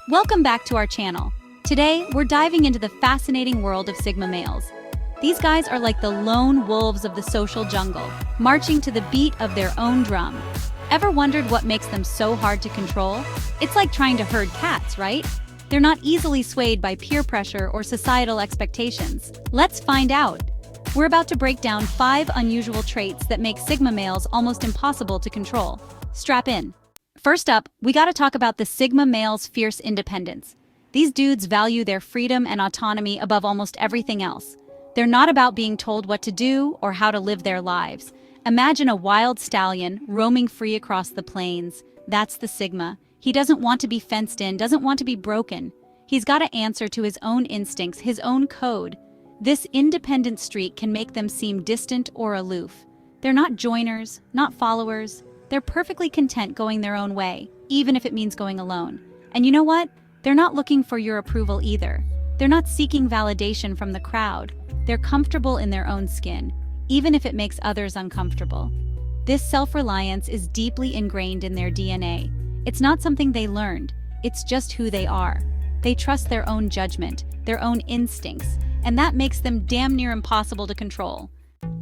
Welcome back to our channel. Today, we're diving into the fascinating world of Sigma males. These guys are like the lone wolves of the social jungle, marching to the beat of their own drum. Ever wondered what makes them so hard to control? It's like trying to herd cats, right? They're not easily swayed by peer pressure or societal expectations. Let's find out. We're about to break down 5 unusual traits that make Sigma males almost impossible to control. Strap in. First up, we gotta talk about the Sigma male's fierce independence. These dudes value their freedom and autonomy above almost everything else. They're not about being told what to do or how to live their lives. Imagine a wild stallion roaming free across the plains. That's the Sigma. He doesn't want to be fenced in, doesn't want to be broken. He's gotta answer to his own instincts, his own code. This independent streak can make them seem distant or aloof. They're not joiners, not followers. They're perfectly content going their own way, even if it means going alone. And you know what? They're not looking for your approval either. They're not seeking validation from the crowd. They're comfortable in their own skin, even if it makes others uncomfortable. This self-reliance is deeply ingrained in their DNA. It's not something they learned, it's just who they are. They trust their own judgment, their own instincts, and that makes them damn near impossible to control.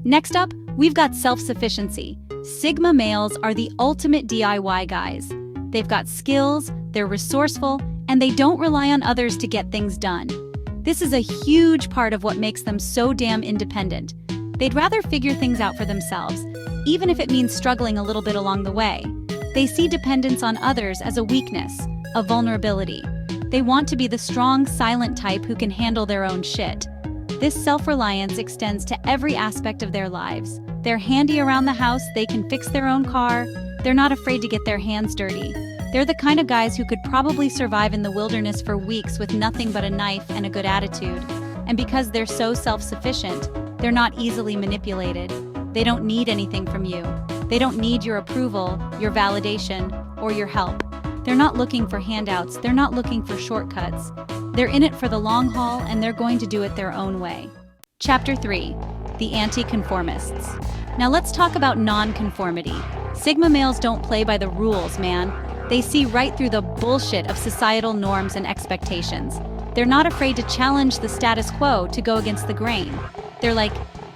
Next up, we've got self-sufficiency. Sigma males are the ultimate DIY guys. They've got skills, they're resourceful, and they don't rely on others to get things done. This is a huge part of what makes them so damn independent. They'd rather figure things out for themselves, even if it means struggling a little bit along the way. They see dependence on others as a weakness, a vulnerability. They want to be the strong, silent type who can handle their own shit. This self-reliance extends to every aspect of their lives. They're handy around the house, they can fix their own car, they're not afraid to get their hands dirty. They're the kind of guys who could probably survive in the wilderness for weeks with nothing but a knife and a good attitude. And because they're so self-sufficient, they're not easily manipulated. They don't need anything from you. They don't need your approval, your validation, or your help. They're not looking for handouts, they're not looking for shortcuts. They're in it for the long haul, and they're going to do it their own way. Chapter 3. The Anti-conformists. Now let's talk about non-conformity. Sigma males don't play by the rules, man. They see right through the bullshit of societal norms and expectations. They're not afraid to challenge the status quo, to go against the grain. They're like,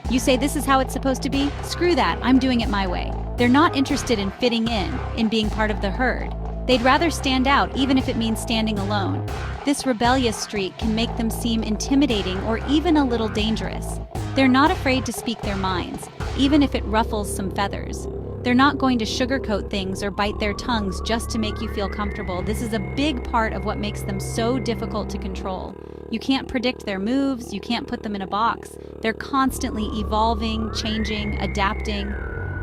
you say this is how it's supposed to be? Screw that, I'm doing it my way. They're not interested in fitting in being part of the herd. They'd rather stand out, even if it means standing alone. This rebellious streak can make them seem intimidating or even a little dangerous. They're not afraid to speak their minds, even if it ruffles some feathers. They're not going to sugarcoat things or bite their tongues just to make you feel comfortable. This is a big part of what makes them so difficult to control. You can't predict their moves, you can't put them in a box. They're constantly evolving, changing, adapting.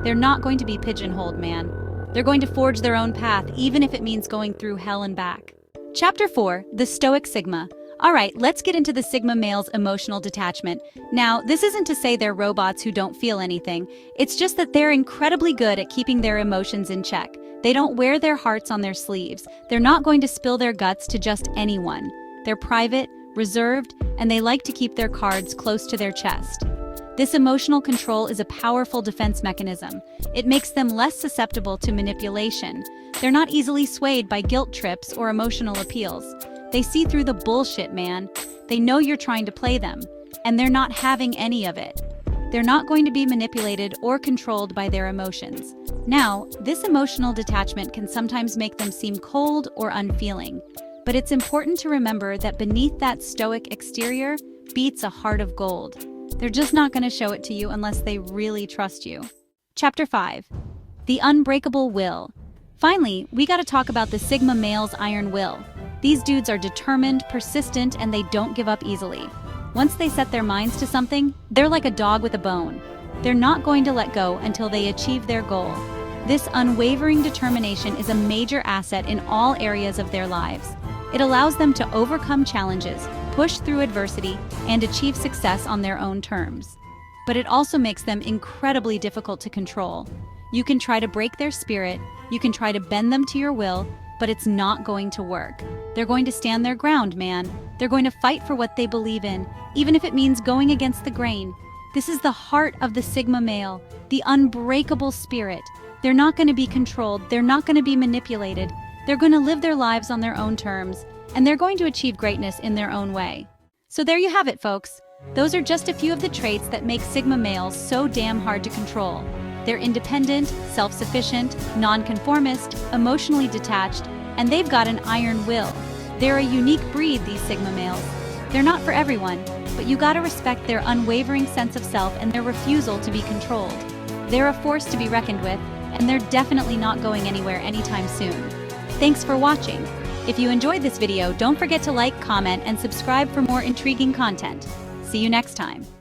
They're not going to be pigeonholed, man. They're going to forge their own path, even if it means going through hell and back. Chapter 4. The Stoic Sigma. Alright, let's get into the Sigma male's emotional detachment. Now, this isn't to say they're robots who don't feel anything. It's just that they're incredibly good at keeping their emotions in check. They don't wear their hearts on their sleeves. They're not going to spill their guts to just anyone. They're private, reserved, and they like to keep their cards close to their chest. This emotional control is a powerful defense mechanism. It makes them less susceptible to manipulation. They're not easily swayed by guilt trips or emotional appeals. They see through the bullshit, man. They know you're trying to play them, and they're not having any of it. They're not going to be manipulated or controlled by their emotions. Now, this emotional detachment can sometimes make them seem cold or unfeeling, but it's important to remember that beneath that stoic exterior beats a heart of gold. They're just not going to show it to you unless they really trust you. Chapter 5. The Unbreakable Will. Finally, we gotta talk about the Sigma male's iron will. These dudes are determined, persistent, and they don't give up easily. Once they set their minds to something, they're like a dog with a bone. They're not going to let go until they achieve their goal. This unwavering determination is a major asset in all areas of their lives. It allows them to overcome challenges, push through adversity, and achieve success on their own terms. But it also makes them incredibly difficult to control. You can try to break their spirit, you can try to bend them to your will, but it's not going to work. They're going to stand their ground, man. They're going to fight for what they believe in, even if it means going against the grain. This is the heart of the Sigma male, the unbreakable spirit. They're not going to be controlled, they're not going to be manipulated. They're going to live their lives on their own terms, and they're going to achieve greatness in their own way. So there you have it, folks. Those are just a few of the traits that make Sigma males so damn hard to control. They're independent, self-sufficient, non-conformist, emotionally detached, and they've got an iron will. They're a unique breed, these Sigma males. They're not for everyone, but you gotta respect their unwavering sense of self and their refusal to be controlled. They're a force to be reckoned with, and they're definitely not going anywhere anytime soon. Thanks for watching. If you enjoyed this video, don't forget to like, comment, and subscribe for more intriguing content. See you next time.